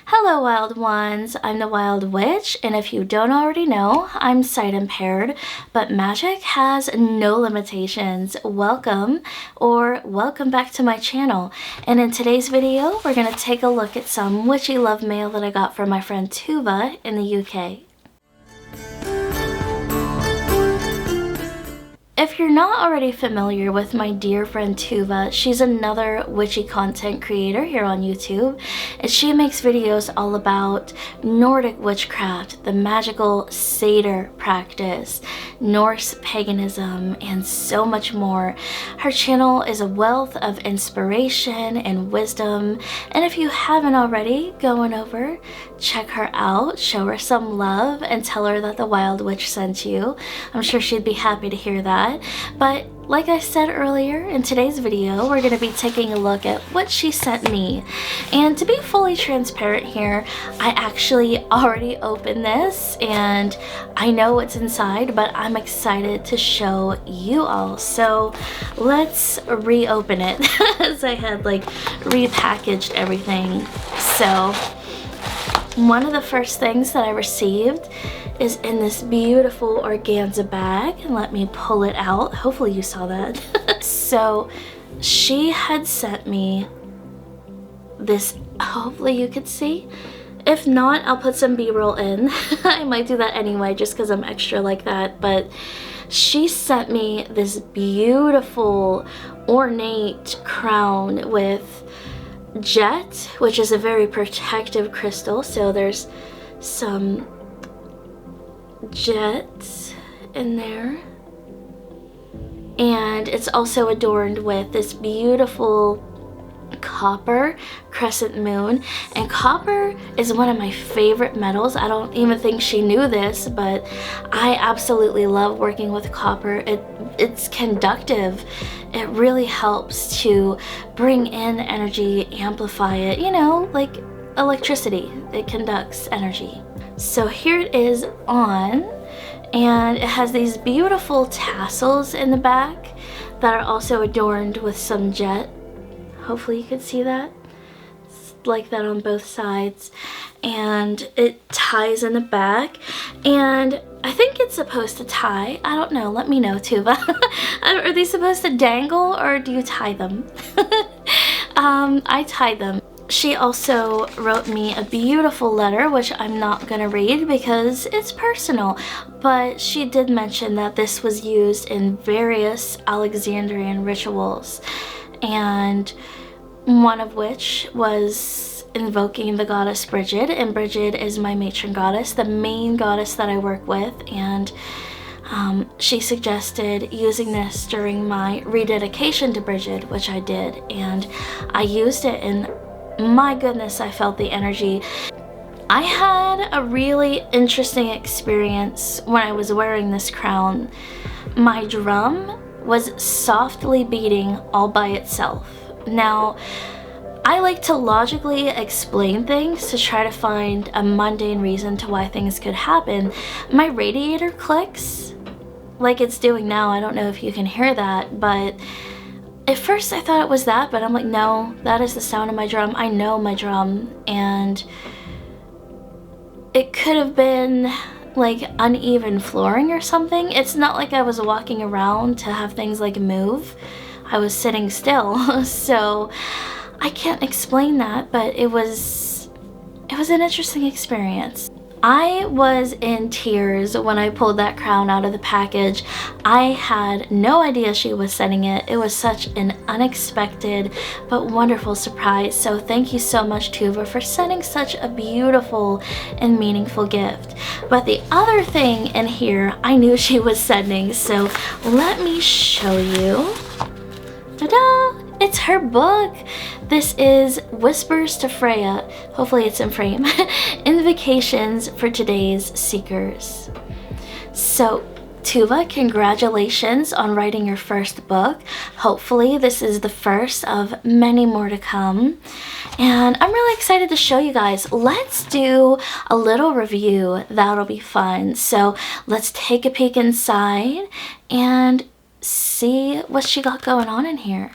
Hello wild ones, I'm the Wild Witch, and if you don't already know, I'm sight impaired, but magic has no limitations. Welcome back to my channel. And in today's video, we're going to take a look at some witchy love mail that I got from my friend Tova in the UK. If you're not already familiar with my dear friend Tova, she's another witchy content creator here on YouTube, and she makes videos all about Nordic witchcraft, the magical satyr practice, Norse paganism, and so much more. Her channel is a wealth of inspiration and wisdom, and if you haven't already, go on over, check her out, show her some love, and tell her that the Wild Witch sent you. I'm sure she'd be happy to hear that. But like I said earlier, in today's video, we're going to be taking a look at what she sent me. And to be fully transparent here, I actually already opened this and I know what's inside, but I'm excited to show you all. So let's reopen it as I had like repackaged everything. So one of the first things that I received is in this beautiful organza bag, and let me pull it out. Hopefully you saw that. So she had sent me this, hopefully you could see. If not, I'll put some b-roll in. I might do that anyway just because I'm extra like that, but she sent me this beautiful ornate crown with jet, which is a very protective crystal, so there's some jet in there, and it's also adorned with this beautiful copper crescent moon. And copper is one of my favorite metals. I don't even think she knew this, but I absolutely love working with copper. It's conductive. It really helps to bring in energy, amplify it, you know, like electricity. It conducts energy. So here it is on, and it has these beautiful tassels in the back that are also adorned with some jet. Hopefully you can see that. It's like that on both sides. And it ties in the back, and I think it's supposed to tie. I don't know, let me know, Tova. Are they supposed to dangle or do you tie them? I tie them. She also wrote me a beautiful letter, which I'm not gonna read because it's personal, but she did mention that this was used in various Alexandrian rituals, and one of which was invoking the goddess Bridget, and Bridget is my matron goddess, the main goddess that I work with, and she suggested using this during my rededication to Bridget, which I did, and I used it, and my goodness, I felt the energy. I had a really interesting experience when I was wearing this crown. My drum was softly beating all by itself. Now, I like to logically explain things to try to find a mundane reason to why things could happen. My radiator clicks like it's doing now. I don't know if you can hear that, but at first I thought it was that, but I'm like, no, that is the sound of my drum. I know my drum, and it could have been like uneven flooring or something. It's not like I was walking around to have things like move. I was sitting still. So I can't explain that, but it was an interesting experience. I was in tears when I pulled that crown out of the package. I had no idea she was sending it. It was such an unexpected but wonderful surprise. So thank you so much, Tova, for sending such a beautiful and meaningful gift. But the other thing in here I knew she was sending, so let me show you. Ta-da! It's her book. This is Whispers to Freya. Hopefully it's in frame. Invocations for Today's Seekers. So, Tova, congratulations on writing your first book. Hopefully this is the first of many more to come. And I'm really excited to show you guys. Let's do a little review. That'll be fun. So let's take a peek inside and see what she got going on in here.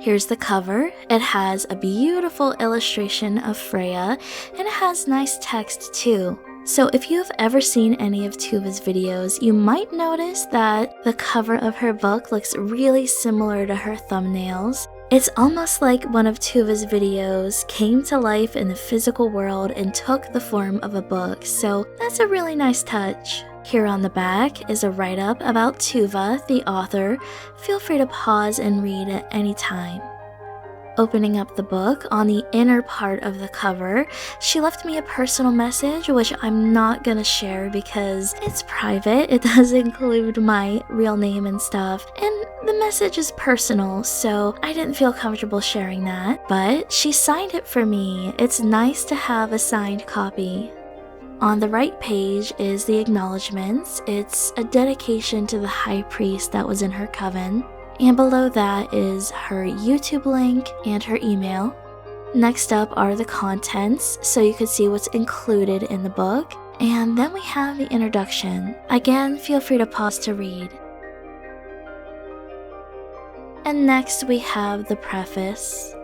Here's the cover. It has a beautiful illustration of Freya, and it has nice text too. So if you've ever seen any of Tova's videos, you might notice that the cover of her book looks really similar to her thumbnails. It's almost like one of Tova's videos came to life in the physical world and took the form of a book, so that's a really nice touch. Here on the back is a write-up about Tova, the author. Feel free to pause and read at any time. Opening up the book, on the inner part of the cover, she left me a personal message, which I'm not gonna share because it's private. It does include my real name and stuff, and the message is personal, so I didn't feel comfortable sharing that. But she signed it for me. It's nice to have a signed copy. On the right page is the acknowledgements. It's a dedication to the high priest that was in her coven. And below that is her YouTube link and her email. Next up are the contents, so you can see what's included in the book. And then we have the introduction. Again, feel free to pause to read. And next we have the preface.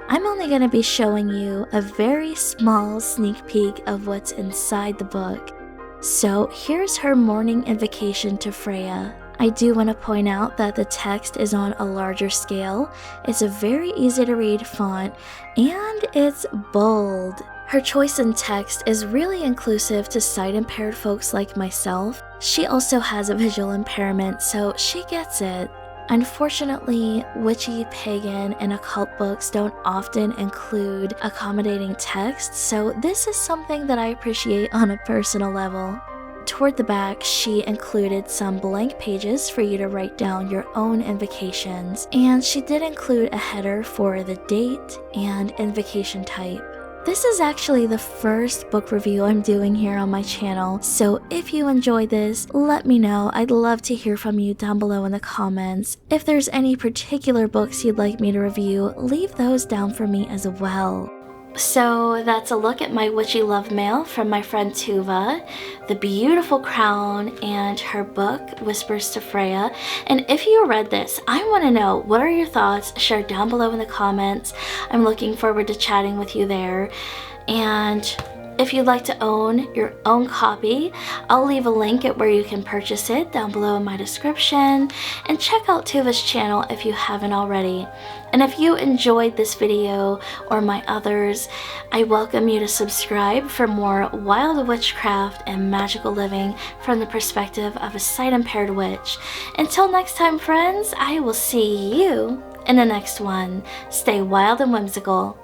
I'm only going to be showing you a very small sneak peek of what's inside the book. So here's her morning invocation to Freya. I do want to point out that the text is on a larger scale. It's a very easy to read font, and it's bold. Her choice in text is really inclusive to sight-impaired folks like myself. She also has a visual impairment, so she gets it. Unfortunately, witchy, pagan, and occult books don't often include accommodating text, so this is something that I appreciate on a personal level. Toward the back, she included some blank pages for you to write down your own invocations, and she did include a header for the date and invocation type. This is actually the first book review I'm doing here on my channel, so if you enjoyed this, let me know. I'd love to hear from you down below in the comments. If there's any particular books you'd like me to review, leave those down for me as well. So that's a look at my witchy love mail from my friend Tova, the beautiful crown, and her book, Whispers to Freya. And if you read this, I want to know, what are your thoughts? Share down below in the comments. I'm looking forward to chatting with you there. And if you'd like to own your own copy, I'll leave a link at where you can purchase it down below in my description. And check out Tova's channel if you haven't already. And if you enjoyed this video or my others, I welcome you to subscribe for more wild witchcraft and magical living from the perspective of a sight-impaired witch. Until next time, friends, I will see you in the next one. Stay wild and whimsical.